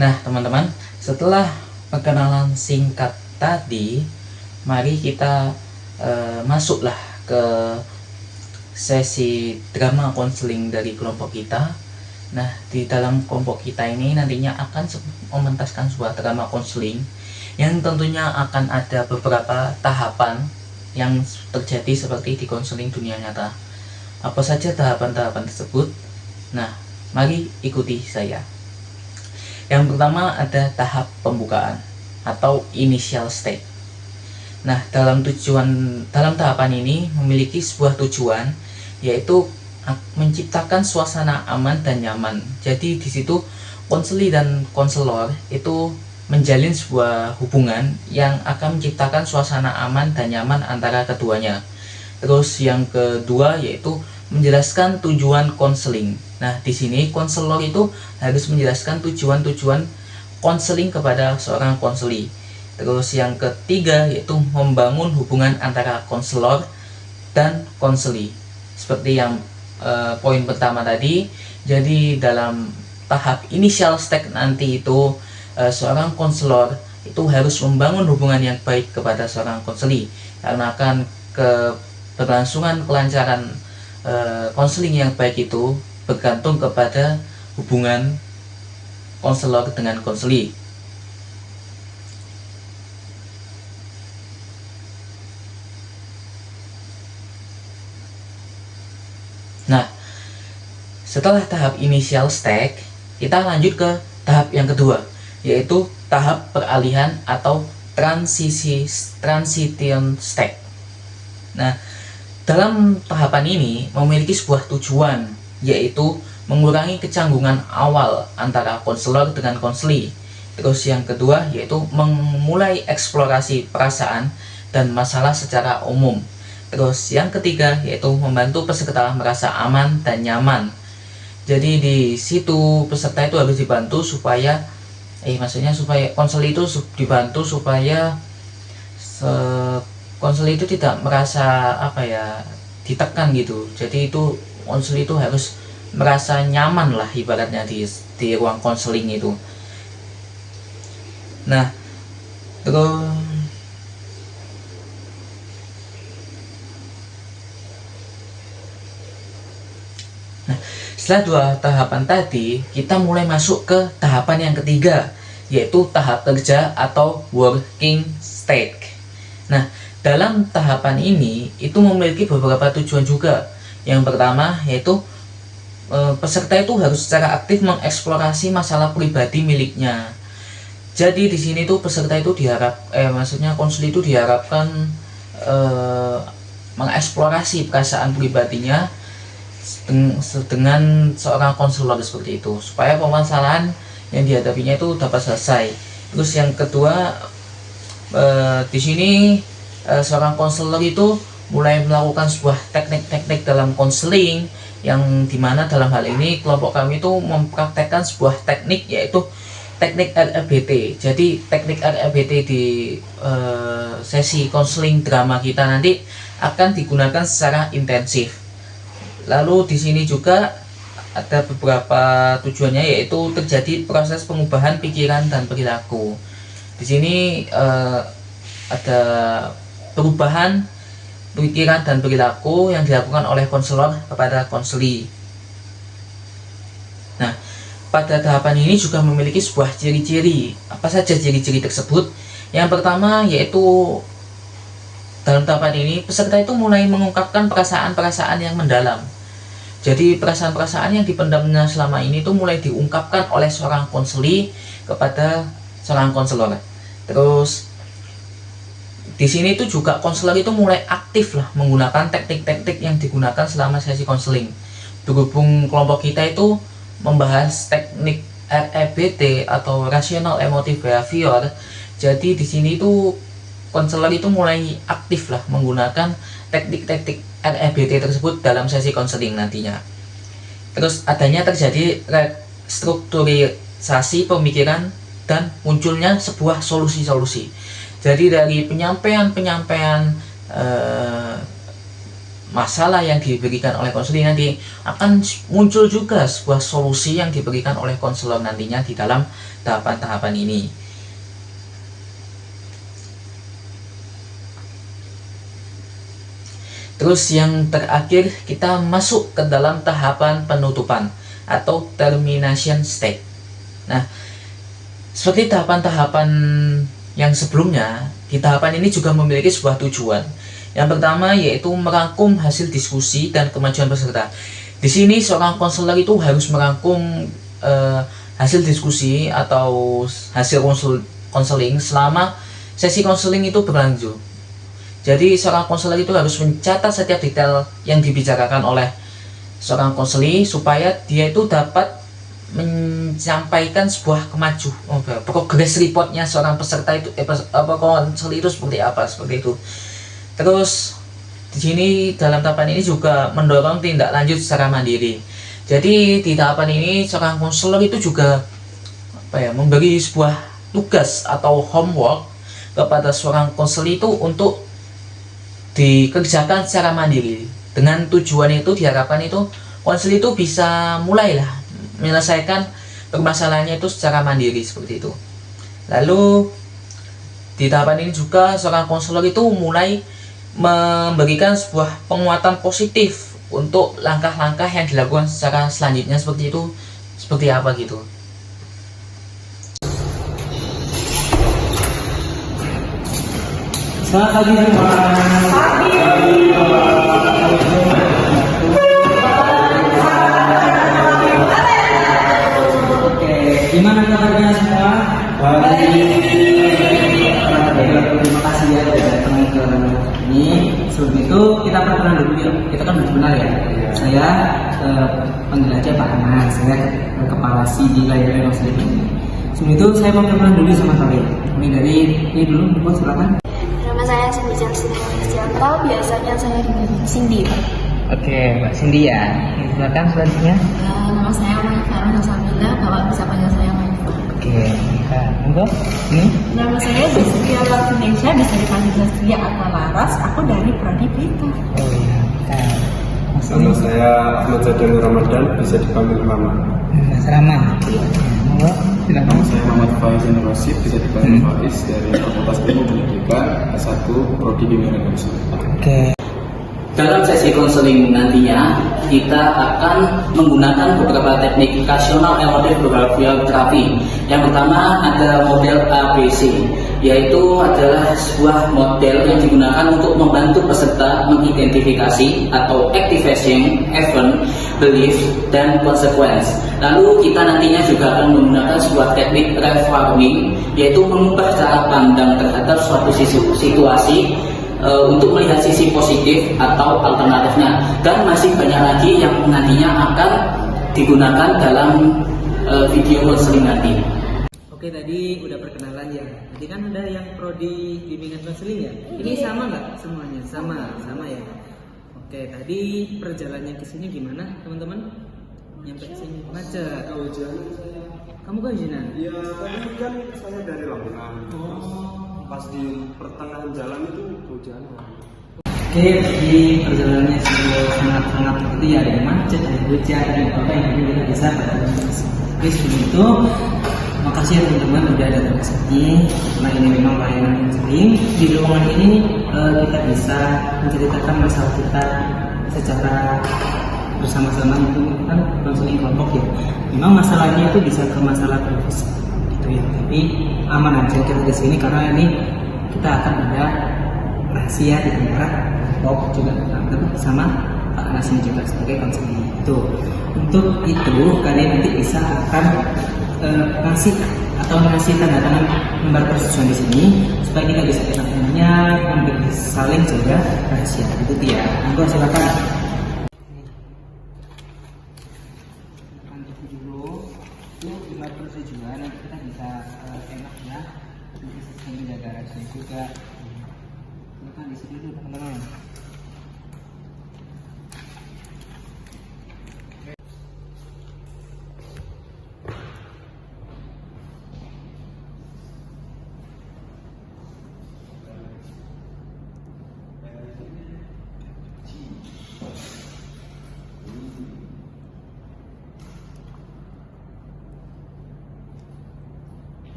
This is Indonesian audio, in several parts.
Nah, teman-teman, setelah perkenalan singkat tadi, mari kita masuklah ke sesi drama konseling dari kelompok kita. Nah, di dalam kelompok kita ini nantinya akan mementaskan sebuah drama konseling yang tentunya akan ada beberapa tahapan yang terjadi seperti di konseling dunia nyata. Apa saja tahapan-tahapan tersebut? Nah, mari ikuti saya. Yang pertama ada tahap pembukaan atau initial stage. Nah, dalam tahapan ini memiliki sebuah tujuan, yaitu menciptakan suasana aman dan nyaman. Jadi di situ konseli dan konselor itu menjalin sebuah hubungan yang akan menciptakan suasana aman dan nyaman antara keduanya. Terus yang kedua yaitu menjelaskan tujuan konseling. Nah, di sini konselor itu harus menjelaskan tujuan-tujuan konseling kepada seorang konseli. Terus yang ketiga yaitu membangun hubungan antara konselor dan konseli. Seperti yang poin pertama tadi, jadi dalam tahap initial stage nanti itu seorang konselor itu harus membangun hubungan yang baik kepada seorang konseli, karena akan keberlangsungan kelancaran konseling yang baik itu bergantung kepada hubungan konselor dengan konseli. Nah, setelah tahap initial stage, kita lanjut ke tahap yang kedua, yaitu tahap peralihan atau transition stage. Nah, dalam tahapan ini memiliki sebuah tujuan, yaitu mengurangi kecanggungan awal antara konselor dengan konseli. Terus yang kedua yaitu memulai eksplorasi perasaan dan masalah secara umum. Terus yang ketiga yaitu membantu peserta merasa aman dan nyaman. Jadi di situ peserta itu harus dibantu supaya supaya konseli itu dibantu supaya konseli itu tidak merasa ditekan gitu. Jadi itu konseli itu harus merasa nyaman lah ibaratnya di ruang konseling itu. Nah, terus setelah dua tahapan tadi, kita mulai masuk ke tahapan yang ketiga, yaitu tahap kerja atau working stage. Nah, dalam tahapan ini itu memiliki beberapa tujuan juga. Yang pertama yaitu peserta itu harus secara aktif mengeksplorasi masalah pribadi miliknya. Jadi di sini tuh peserta itu konseli itu diharapkan mengeksplorasi perasaan pribadinya dengan seorang konselor seperti itu, supaya permasalahan yang dihadapinya itu dapat selesai. Terus yang kedua, di sini seorang konselor itu mulai melakukan sebuah teknik-teknik dalam konseling, yang dimana dalam hal ini kelompok kami itu mempraktekkan sebuah teknik, yaitu teknik RRBT. Jadi teknik RRBT di sesi konseling drama kita nanti akan digunakan secara intensif. Lalu di sini juga ada beberapa tujuannya, yaitu terjadi proses pengubahan pikiran dan perilaku. Di sini ada perubahan pikiran dan perilaku yang dilakukan oleh konselor kepada konseli. Nah, pada tahapan ini juga memiliki sebuah ciri-ciri. Apa saja ciri-ciri tersebut? Yang pertama yaitu dalam tahapan ini peserta itu mulai mengungkapkan perasaan-perasaan yang mendalam. Jadi perasaan-perasaan yang dipendamnya selama ini tuh mulai diungkapkan oleh seorang konseli kepada seorang konselor. Terus di sini tuh juga konselor itu mulai aktif lah menggunakan teknik-teknik yang digunakan selama sesi konseling. Berhubung kelompok kita itu membahas teknik REBT atau Rational Emotive Behavior, jadi di sini tuh konselor itu mulai aktif lah menggunakan teknik-teknik REBT tersebut dalam sesi konseling nantinya. Terus terjadi restrukturisasi pemikiran dan munculnya sebuah solusi-solusi. Jadi dari penyampaian masalah yang diberikan oleh konseling, nanti akan muncul juga sebuah solusi yang diberikan oleh konselor nantinya di dalam tahapan-tahapan ini. Terus yang terakhir kita masuk ke dalam tahapan penutupan atau termination stage. Nah, seperti tahapan-tahapan yang sebelumnya, di tahapan ini juga memiliki sebuah tujuan. Yang pertama yaitu merangkum hasil diskusi dan kemajuan peserta. Di sini seorang konselor itu harus merangkum hasil diskusi atau hasil konseling selama sesi konseling itu berlanjut. Jadi seorang konselor itu harus mencatat setiap detail yang dibicarakan oleh seorang konseling supaya dia itu dapat menyampaikan sebuah progress reportnya seorang peserta itu konseling itu seperti apa, seperti itu. Terus di sini dalam tahapan ini juga mendorong tindak lanjut secara mandiri. Jadi di tahapan ini seorang konselor itu juga memberi sebuah tugas atau homework kepada seorang konselor itu untuk dikerjakan secara mandiri. Dengan tujuan itu diharapkan itu konselor itu bisa mulailah menyelesaikan permasalahannya itu secara mandiri seperti itu. Lalu di tahapan ini juga seorang konselor itu mulai memberikan sebuah penguatan positif untuk langkah-langkah yang dilakukan secara selanjutnya seperti itu, seperti apa gitu. Selamat pagi semua. Oke, gimana kabarnya semua? Terima kasih ya sudah datang ke ini. Sebelum itu kita perkenalan dulu ya. Kita kan benar ya. Saya panggil aja Pak Anas. Saya kepala CD layanan konseling ini. Sebelum itu saya mau perkenalan dulu sama kalian. Ini dari ini dulu, Bos, silakan. Nama saya Cindy Chelsea Kristianto, biasanya saya dipanggil Cindy. Oke, Mbak Cindy ya. Silakan selanjutnya. Nama saya Maya Farah Nasamila, Bapak bisa panggil saya Maya. Oke, monggo. Ini Nama saya Destia Lartinesha, bisa dipanggil Destia atau Laras. Aku dari Prodi Pelita. oh iya, Nama saya Ahmad Zadani Ramadan, bisa dipanggil Mama. Mas Rama. Monggo, silakan. Nama saya Muhammad Faizin Rosid, bisa dipanggil Faiz, dari Fakultas Ilmu Pendidikan S1 Prodi Bimbingan Indonesia. Oke. Dalam sesi konseling nantinya kita akan menggunakan beberapa teknik occupational emotive behavioral therapy. Yang pertama ada model ABC, yaitu adalah sebuah model yang digunakan untuk membantu peserta mengidentifikasi atau activation event, belief, dan consequence. Lalu kita nantinya juga akan menggunakan sebuah teknik reframing, yaitu mengubah cara pandang terhadap suatu situasi untuk melihat sisi positif atau alternatifnya, dan masih banyak lagi yang nantinya akan digunakan dalam video konseling nanti. Oke, tadi udah perkenalan ya. Tadi kan ada yang prodi bimbingan konseling ya. Ini sama nggak semuanya? Sama ya. Oke, tadi perjalanannya ke sini gimana, teman-teman? Nyampe sini macet. Kamu kehujanan? Ya, tadi kan saya dari Lamongan. Pas di pertengahan jalan itu hujan. Oke, jadi perjalanannya sangat seperti ya, ada macet, ada hujan, ada apa yang kita bisa pada Oke, sebelum itu makasih ya teman-teman udah datang ke sini. Nah, ini memang layanan konseling. Di ruangan ini kita bisa menceritakan masalah kita secara bersama-sama, itu kan konseling kelompok ya. Memang masalahnya itu bisa ke masalah privacy gitu ya, tapi aman aja kita di sini karena ini kita akan ada rahasia di antara kelompok juga sama Pak Nasim juga sebagai konseling itu. Untuk itu kalian nanti bisa akan ngasih tanda tangan lembar persetujuan di sini supaya kita bisa enak-enaknya saling jaga rahasia itu ya. Monggo silakan. Lembar persetujuan nanti kita bisa enak ya, bisa saling jaga rahasia juga. Silakan di sini dulu teman-teman.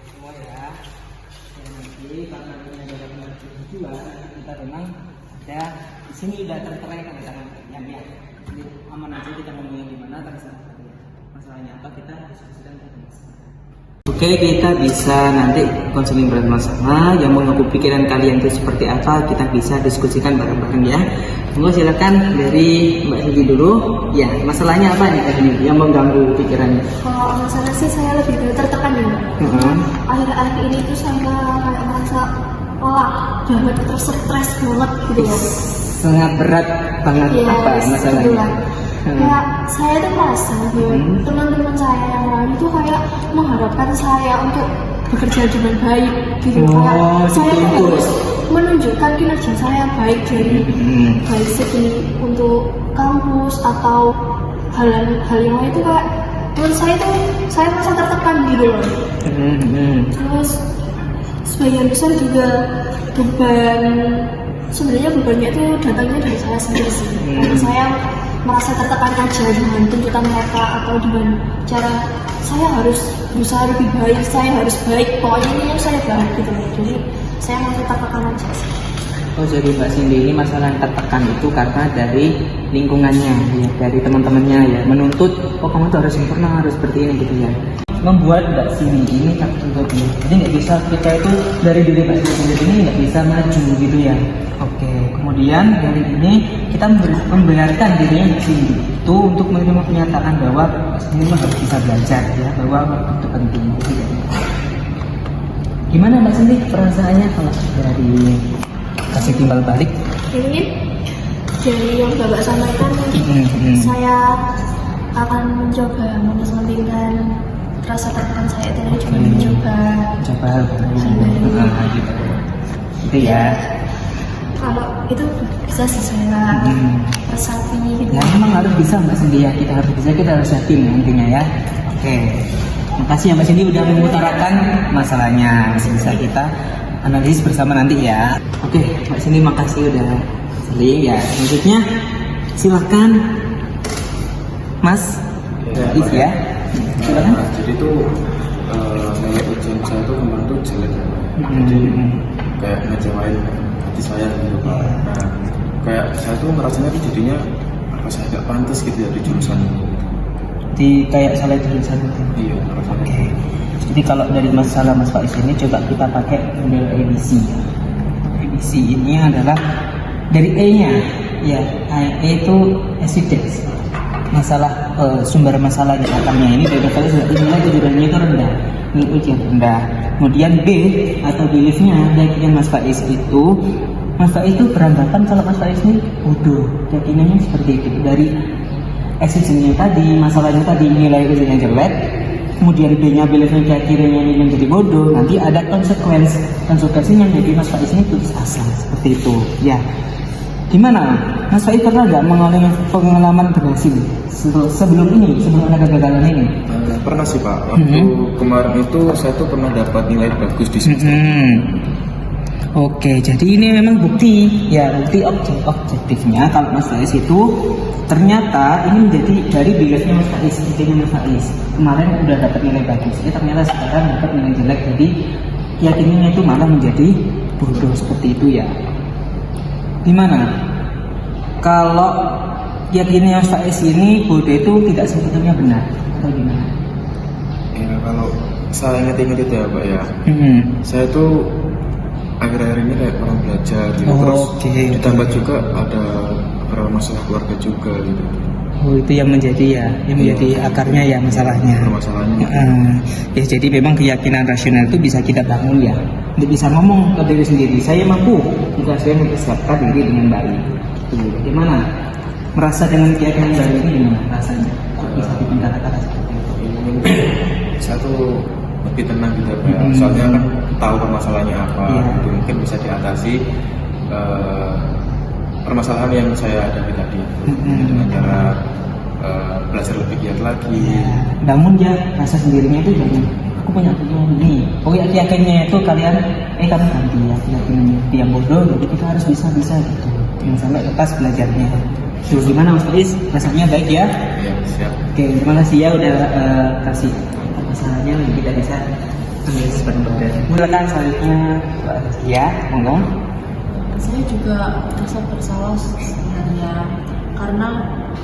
semua ya. Dan nanti karena ini ada gambar tujuan, kita memang ada di sini udah tertera tanda tangan kalian ya. Jadi aman aja kita ngomongin di mana terserah kalian. Masalahnya apa kita diskusikan tentang masalah. Oke, kita bisa nanti konseling bersama yang mengaku pikiran kalian itu seperti apa, kita bisa diskusikan bareng-bareng ya. Monggo silakan dari Mbak Cindy dulu. Ya, masalahnya apa nih Kak Cindy yang mengganggu pikirannya? Kalau masalah sih saya lebih tertekan ya Mbak. Akhir-akhir ini tuh saya kayak merasa jabat stres banget gitu loh. Sangat berat banget Iya, apa masalahnya? itulah. Kayak saya tuh merasa teman-teman saya yang lain tuh kayak mengharapkan saya untuk bekerja dengan baik gitu. Oh, Kayak saya tuh dituntut. harus menunjukkan kinerja saya baik dari baik segi untuk kampus atau hal yang lain itu kayak menurut saya tuh saya merasa tertekan gitu loh. Terus sebagian besar juga sebenarnya bebannya itu datangnya dari saya sendiri sih. Karena saya merasa tertekan aja dengan tuntutan mereka atau dengan cara saya harus berusaha lebih baik, saya harus baik, pokoknya ini yang saya baik gitu loh. Jadi saya merasa tertekan aja sih. Oh, jadi Mbak Cindy ini masalah yang tertekan itu karena dari lingkungannya, ya, dari teman-temannya ya, menuntut, oh kamu tuh harus sempurna, harus seperti ini gitu ya. Membuat Mbak Cindy ini takut ya. Jadi nggak bisa kita itu dari diri Mbak Cindy ini nggak bisa maju gitu ya. Oke, kemudian dari ini kita membiarkan dirinya Mbak Cindy itu untuk menerima kenyataan bahwa Mbak Cindy harus bisa belajar ya, bahwa itu penting. Gitu ya. Gimana Mbak Cindy perasaannya kalau dari kasih timbal balik? Ini dari yang Bapak sampaikan saya akan mencoba mengesampingkan rasa tertekan saya dengan cuma mencoba gitu. Itu ya. kalau itu bisa sih saya resapi gitu. Ya memang harus bisa Mbak Cindy ya, kita harus bisa, kita harus yakin nantinya ya. Oke, makasih ya Mbak Cindy udah mengutarakan masalahnya, masih bisa kita analisis bersama nanti ya. Oke, Mbak Cindy makasih udah sharing ya. Selanjutnya silakan Mas Is ya. Silakan. Jadi tuh nilai ujian saya tuh kemarin tuh jelek. Jadi kayak ngecewain hati saya gitu Pak. Nah, kayak saya tuh ngerasanya tuh jadinya apa saya nggak pantas gitu ya di jurusan ini. Di kayak salah jurusan itu. Iya, ngerasanya. Oke. Jadi kalau dari masalah Mas Faiz ini coba kita pakai model edisi. Edisi ini adalah dari E-nya, ya. E itu evidence. Masalah sumber masalahnya akarnya ini dari kali nilai kejujurannya itu rendah, nilai ujian rendah. Kemudian B atau beliefnya keyakinan Mas Faiz itu beranggapan kalau Mas Faiz ini bodoh, keyakinannya seperti itu dari eksistensinya tadi, masalahnya tadi nilai ujiannya jelek. Kemudian B-nya beliefnya keyakinannya ini menjadi bodoh, nanti ada konsekuensinya menjadi Mas Faiz ini putus asa seperti itu ya. Gimana Mas Faiz pernah nggak mengalami pengalaman berhasil sebelum ada kegagalan ini? Pernah sih Pak. Waktu kemarin itu saya tuh pernah dapat nilai bagus di semester. Oke, jadi ini memang bukti objektifnya kalau Mas Faiz itu ternyata ini menjadi dari beliefnya Mas Faiz, idenya Mas Faiz. Kemarin udah dapat nilai bagus, ternyata sekarang dapat nilai jelek, jadi keyakinannya itu malah menjadi bodoh seperti itu ya. Gimana? Kalau keyakinannya Mas Faiz ini bodoh itu tidak sebetulnya benar atau gimana? Ya kalau saya ingat-ingat itu ya Pak ya. Saya tuh akhir-akhir ini kayak kurang belajar gitu. Terus ditambah juga ada beberapa masalah keluarga juga gitu. Oh, itu yang menjadi akarnya ya masalahnya. Permasalahannya. Ya jadi memang keyakinan rasional itu bisa kita bangun ya. Untuk bisa ngomong ke diri sendiri, saya mampu jika saya mempersiapkan diri dengan baik. Bagaimana? Merasa dengan keyakinan baik ini gimana rasanya? Kok bisa bikin kata-kata seperti itu? Saya tuh lebih tenang gitu ya. Soalnya kan tahu permasalahannya apa, gitu. Mungkin bisa diatasi permasalahan yang saya hadapi tadi dengan cara belajar lebih giat lagi. Namun ya rasa sendirinya itu jangan aku punya ini. Pokoknya yakinnya itu kalian kamu ganti ya keyakinannya yang bodoh, jadi kita harus bisa gitu. Jangan sampai lepas belajarnya. Terus gimana Mas Faiz? Rasanya baik ya? Iya, siap. Oke, terima kasih ya udah kasih masalahnya kita bisa analisis bareng-bareng. Silakan selanjutnya Mbak Zaskia, monggo. Saya juga merasa bersalah sebenarnya karena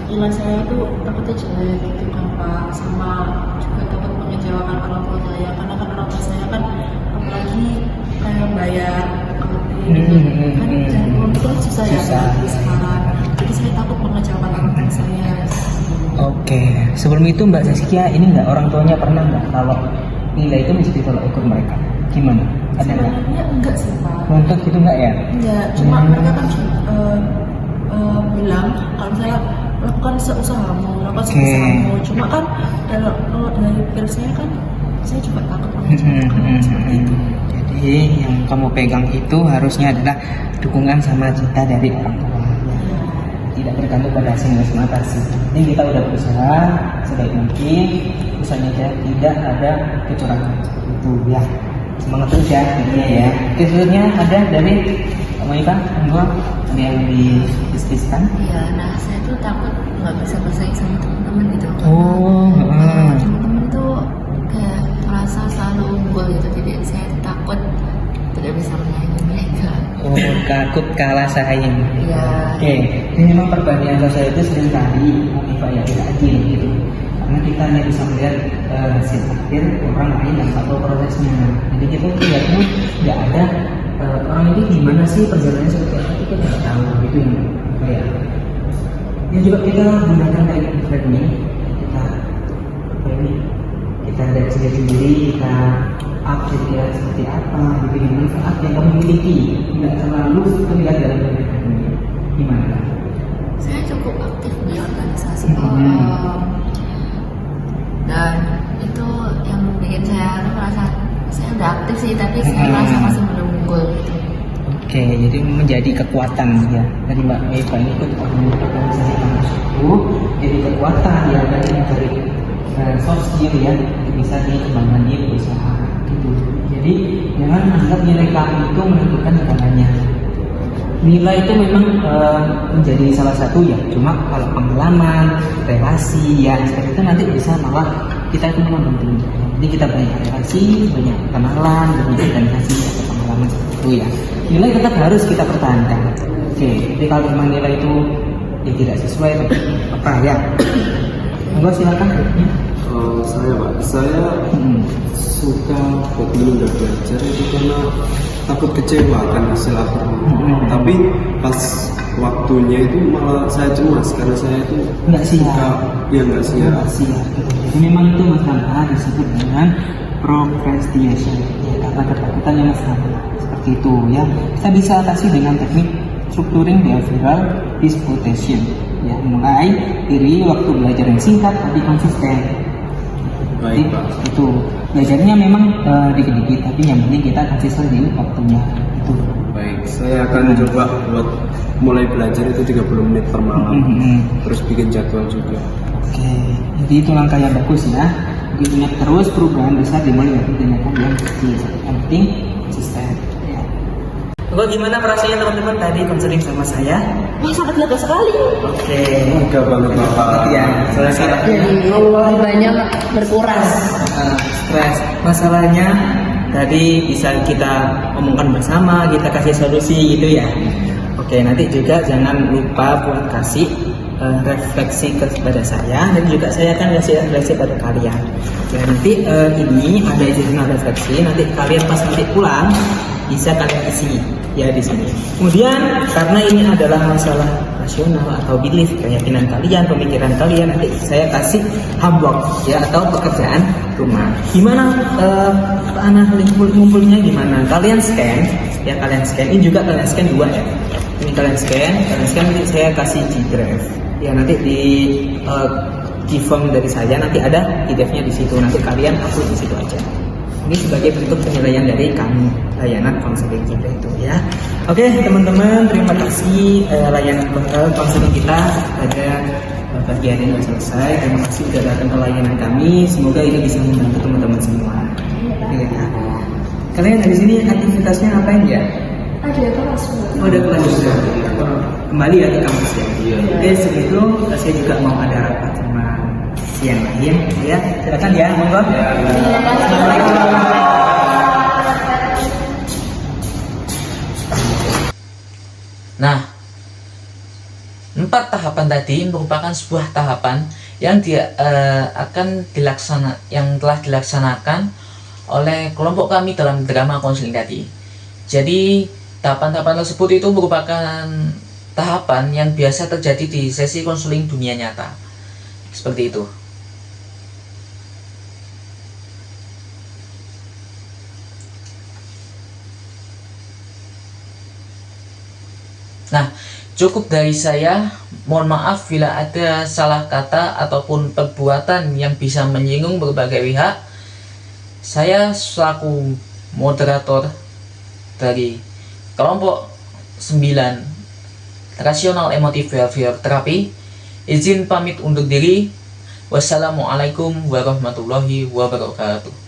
nilai saya itu takutnya jelek gitu kan Pak, sama juga takut mengecewakan orang tua saya karena kan orang tua saya kan apalagi kayak bayar gitu kan dan uang itu kan susah ya sekarang, jadi saya takut mengecewakan orang tua saya. Oke, sebelum itu Mbak Zaskia, ini nggak orang tuanya pernah nggak kalau nilai itu menjadi tolak ukur mereka? Gimana? Ada nggak? Sebenarnya enggak sih Pak. Untuk itu nggak ya? Enggak, cuma mereka kan bilang kalau saya lakukan seusahamu, lakukan seusahamu. Cuma kan kalau dari pikir saya kan saya juga takut mengecewakan seperti itu. Jadi yang kamu pegang itu harusnya adalah dukungan sama cinta dari orang tua. Tidak tergantung pada hasil semata sih. Ini kita udah berusaha sebaik mungkin, usahanya tidak ada kecurangan seperti itu ya. Semangat terus ya jadinya ya. Oke, selanjutnya ada dari Monika, monggo, ada yang didiskusikan. Iya, nah saya tuh takut nggak bisa bersaing sama teman-teman gitu. Oh, Teman-teman tuh kayak merasa selalu unggul gitu, jadi saya takut tidak bisa menyaingi mereka. Oh, takut kalah saing. Iya. Oke, ini memang perbandingan sosial itu seringkali Monika ya tidak adil gitu. Karena kita hanya bisa melihat hasil akhir orang lain yang tahu prosesnya. Jadi kita lihatnya nggak ada orang ini gimana sih perjalanannya seperti apa, kita nggak tahu gitu ya. Yang juga kita gunakan dari framing, kita dari sendiri kita update ya seperti apa, gitu yang manfaat yang kamu miliki, tidak terlalu terlihat dalam framing. Gimana? Saya cukup aktif di organisasi dan itu yang bikin saya merasa saya udah aktif sih, tapi saya merasa masih belum unggul gitu. Oke, jadi menjadi kekuatan ya. Tadi Mbak Eva ini ikut organisasi kampus itu jadi kekuatan ya dari soft skill ya, bisa dikembangkan di perusahaan gitu. Jadi jangan anggap nilai kamu itu menentukan segalanya. Nilai itu memang menjadi salah satu ya, cuma kalau pengalaman, relasi ya seperti itu nanti bisa malah kita itu membantu. Jadi kita banyak relasi, banyak kenalan, banyak organisasi atau pengalaman seperti itu ya. Nilai tetap harus kita pertahankan. Oke, jadi kalau memang nilai itu ya tidak sesuai apa ya, monggo silakan. Saya Pak, saya suka buat menunda belajar itu karena takut kecewa kan hasil akhir. Tapi pas waktunya itu malah saya cemas karena saya itu nggak siap. Nggak siap. Jadi memang itu Mas Rama disebut dengan procrastination ya, karena ketakutannya Mas Rama seperti itu ya. Kita bisa atasi dengan teknik structuring behavioral disputation ya, mulai dari waktu belajar yang singkat tapi konsisten. Baik Pak. Itu belajarnya memang dikit-dikit tapi yang penting kita konsisten di waktunya itu. Baik, saya akan coba buat mulai belajar itu 30 menit per malam. Terus bikin jadwal juga. Oke, jadi itu langkah yang bagus ya. Jadi ingat terus perubahan besar dimulai dari tindakan yang kecil. Yang penting konsisten. Ya. Gue gimana perasaannya teman-teman tadi konseling sama saya? Wah, sangat lega sekali. Oke. Lega banget Bapak. Ya, selesai. Bebannya berkurang. Stres. Masalahnya tadi bisa kita omongkan bersama, kita kasih solusi gitu ya. Oke, nanti juga jangan lupa buat kasih refleksi kepada saya, dan juga saya akan kasih refleksi pada kalian. Ya, nanti ini ada jurnal refleksi, nanti kalian pas nanti pulang bisa kalian isi ya di sini. Kemudian karena ini adalah masalah rasional atau belief, keyakinan kalian, pemikiran kalian, nanti saya kasih homework ya atau pekerjaan rumah. Gimana anak ngumpulnya gimana? Kalian scan ya, kalian scan. Ini juga kalian scan 2 ya. Ini kalian scan nanti saya kasih di drive. Ya nanti di form dari saya nanti ada PDF-nya di situ. Nanti kalian upload di situ aja. Ini sebagai bentuk penilaian dari kami layanan konseling kita itu ya. Oke teman-teman, terima kasih layanan konseling kita pada pagi hari ini sudah selesai. Terima kasih sudah datang ke layanan kami. Semoga ini bisa membantu teman-teman semua. Oke, ya. Kalian dari sini aktivitasnya ngapain ya? Ada kelas. Oh, ada kelas juga. Kembali ya ke kampus ya. Iya. Oke, sebelum itu saya juga mau ada rapat sama siang lain ya. Silakan ya, monggo. Terima kasih. Nah, 4 tahapan tadi merupakan sebuah tahapan yang telah dilaksanakan oleh kelompok kami dalam drama konseling tadi. Jadi tahapan-tahapan tersebut itu merupakan tahapan yang biasa terjadi di sesi konseling dunia nyata. Seperti itu. Nah, cukup dari saya. Mohon maaf bila ada salah kata ataupun perbuatan yang bisa menyinggung berbagai pihak. Saya selaku moderator dari kelompok 9 Rational Emotive Behavior Therapy izin pamit undur diri. Wassalamualaikum warahmatullahi wabarakatuh.